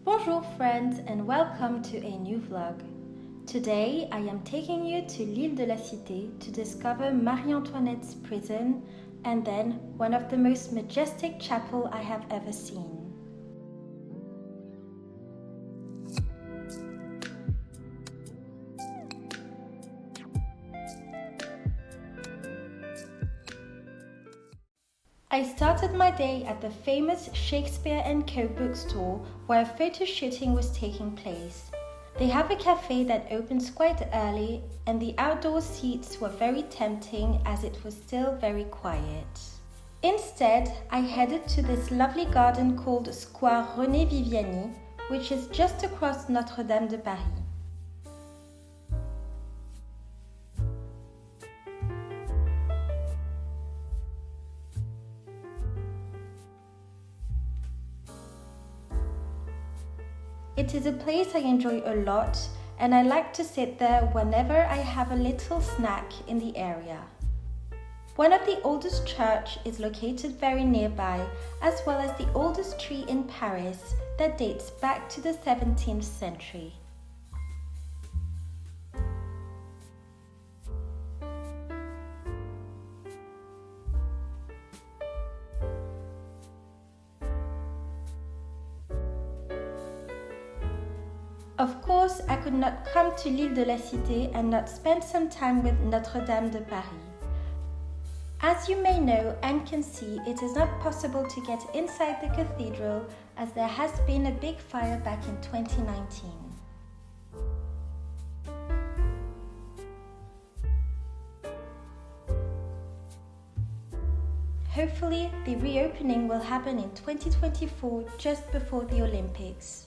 Bonjour friends and welcome to a new vlog. Today I am taking you to l'île de la Cité to discover Marie-Antoinette's prison and then one of the most majestic chapel I have ever seen. I started my day at the famous Shakespeare & Co bookstore where a photo shooting was taking place. They have a cafe that opens quite early and the outdoor seats were very tempting as it was still very quiet. Instead, I headed to this lovely garden called Square René Viviani, which is just across Notre-Dame de Paris. It is a place I enjoy a lot and I like to sit there whenever I have a little snack in the area. One of the oldest churches is located very nearby, as well as the oldest tree in Paris that dates back to the 17th century. Of course, I could not come to l'île de la Cité and not spend some time with Notre-Dame de Paris. As you may know and can see, it is not possible to get inside the cathedral as there has been a big fire back in 2019. Hopefully, the reopening will happen in 2024 just before the Olympics.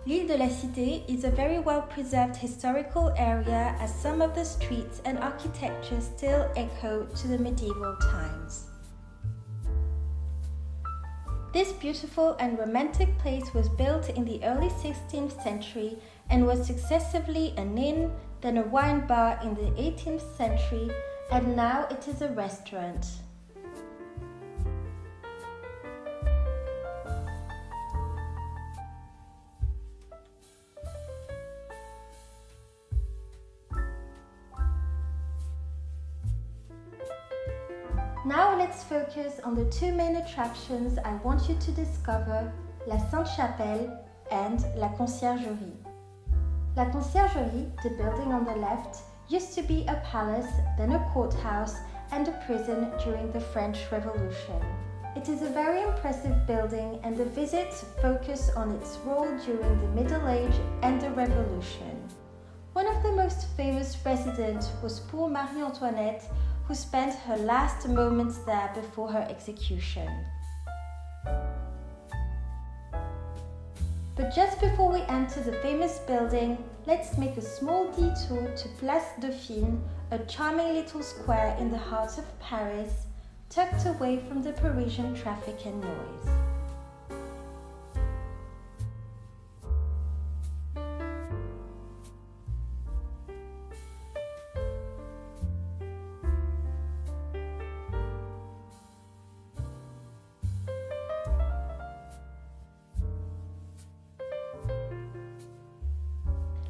L'île de la Cité is a very well-preserved historical area as some of the streets and architecture still echo to the medieval times. This beautiful and romantic place was built in the early 16th century and was successively an inn, then a wine bar in the 18th century, and now it is a restaurant. Now let's focus on the two main attractions I want you to discover, la Sainte Chapelle and la Conciergerie. La Conciergerie, the building on the left, used to be a palace, then a courthouse and a prison during the French Revolution. It is a very impressive building and the visits focus on its role during the Middle Age and the Revolution. One of the most famous residents was poor Marie-Antoinette, who spent her last moments there before her execution. But just before we enter the famous building, let's make a small detour to Place Dauphine, a charming little square in the heart of Paris, tucked away from the Parisian traffic and noise.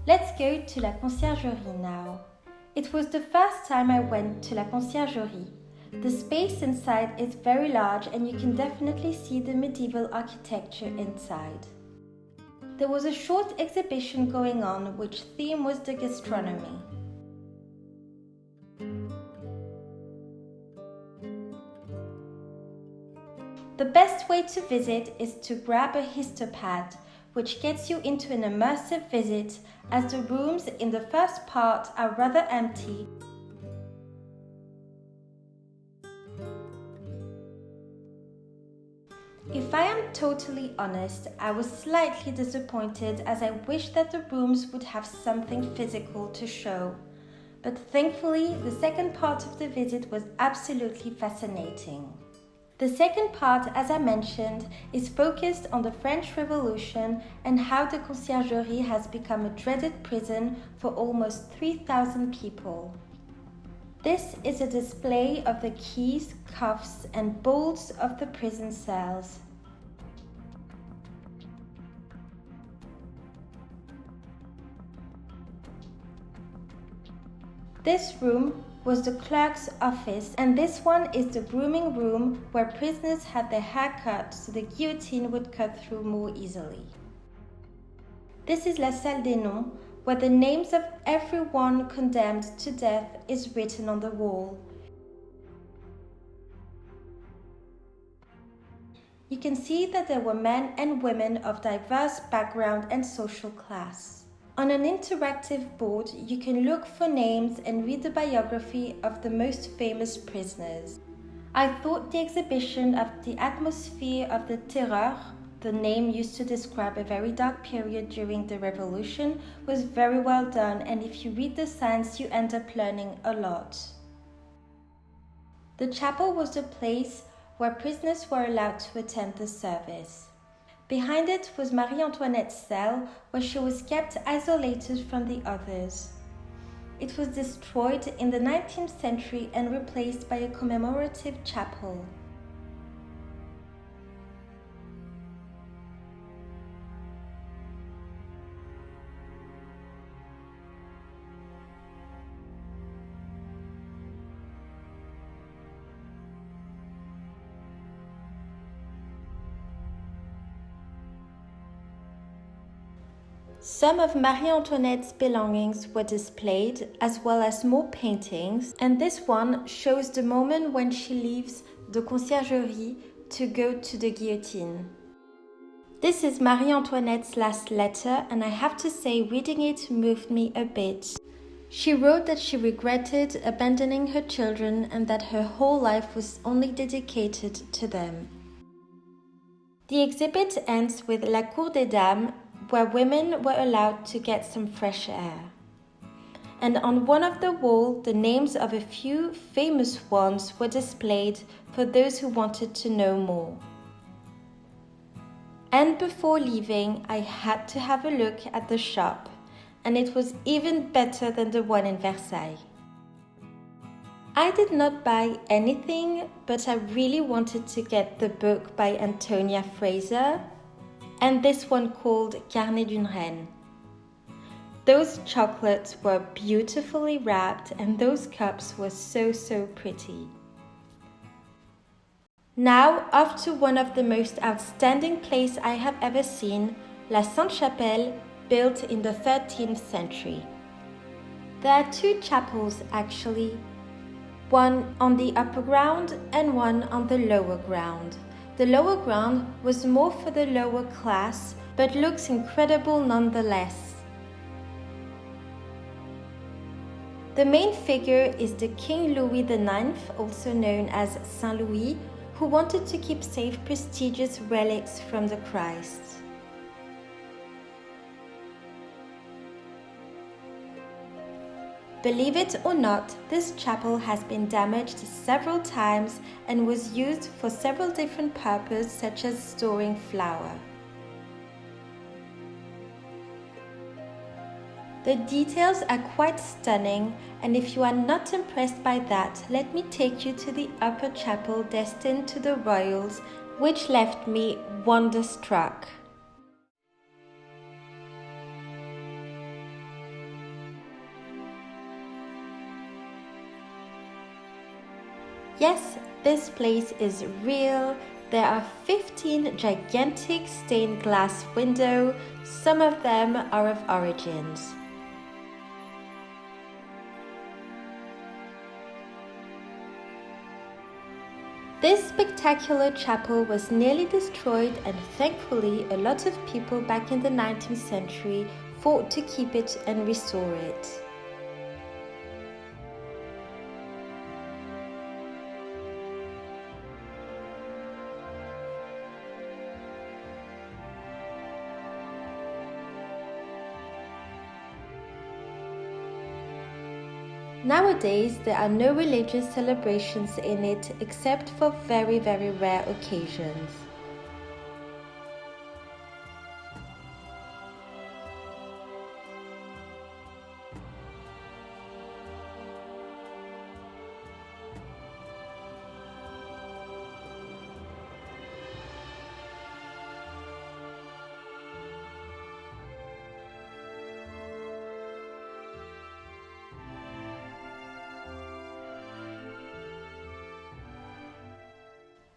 Let's go to la Conciergerie now. It was the first time I went to la Conciergerie. The space inside is very large and you can definitely see the medieval architecture inside. There was a short exhibition going on which theme was the gastronomy. The best way to visit is to grab a histopad, which gets you into an immersive visit as the rooms in the first part are rather empty. If I am totally honest, I was slightly disappointed as I wished that the rooms would have something physical to show. But thankfully, the second part of the visit was absolutely fascinating. The second part, as I mentioned, is focused on the French Revolution and how the Conciergerie has become a dreaded prison for almost 3,000 people. This is a display of the keys, cuffs, and bolts of the prison cells. This room was the clerk's office, and this one is the grooming room where prisoners had their hair cut so the guillotine would cut through more easily. This is la salle des noms, where the names of everyone condemned to death is written on the wall. You can see that there were men and women of diverse background and social class. On an interactive board, you can look for names and read the biography of the most famous prisoners. I thought the exhibition of the atmosphere of the Terreur, the name used to describe a very dark period during the Revolution, was very well done, and if you read the signs, you end up learning a lot. The chapel was the place where prisoners were allowed to attend the service. Behind it was Marie-Antoinette's cell, where she was kept isolated from the others. It was destroyed in the 19th century and replaced by a commemorative chapel. Some of Marie-Antoinette's belongings were displayed, as well as more paintings, and this one shows the moment when she leaves the Conciergerie to go to the guillotine. This is Marie-Antoinette's last letter, and I have to say reading it moved me a bit. She wrote that she regretted abandoning her children and that her whole life was only dedicated to them. The exhibit ends with La Cour des Dames, where women were allowed to get some fresh air. And on one of the walls, the names of a few famous ones were displayed for those who wanted to know more. And before leaving, I had to have a look at the shop, and it was even better than the one in Versailles. I did not buy anything, but I really wanted to get the book by Antonia Fraser, and this one called Carnet d'une Reine. Those chocolates were beautifully wrapped, and those cups were so pretty. Now off to one of the most outstanding places I have ever seen, La Sainte Chapelle, built in the 13th century. There are two chapels actually, one on the upper ground and one on the lower ground. The lower ground was more for the lower class, but looks incredible nonetheless. The main figure is the King Louis IX, also known as Saint Louis, who wanted to keep safe prestigious relics from the Christ. Believe it or not, this chapel has been damaged several times and was used for several different purposes, such as storing flour. The details are quite stunning, and if you are not impressed by that, let me take you to the upper chapel destined to the royals, which left me wonderstruck. Yes, this place is real. There are 15 gigantic stained glass windows. Some of them are of origins. This spectacular chapel was nearly destroyed, and thankfully a lot of people back in the 19th century fought to keep it and restore it. Nowadays, there are no religious celebrations in it except for very, very rare occasions.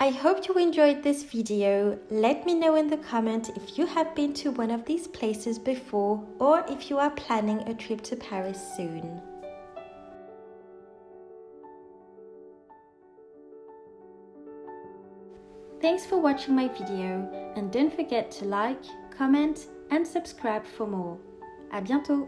I hope you enjoyed this video. Let me know in the comment if you have been to one of these places before or if you are planning a trip to Paris soon. Thanks for watching my video and don't forget to like, comment and subscribe for more. À bientôt!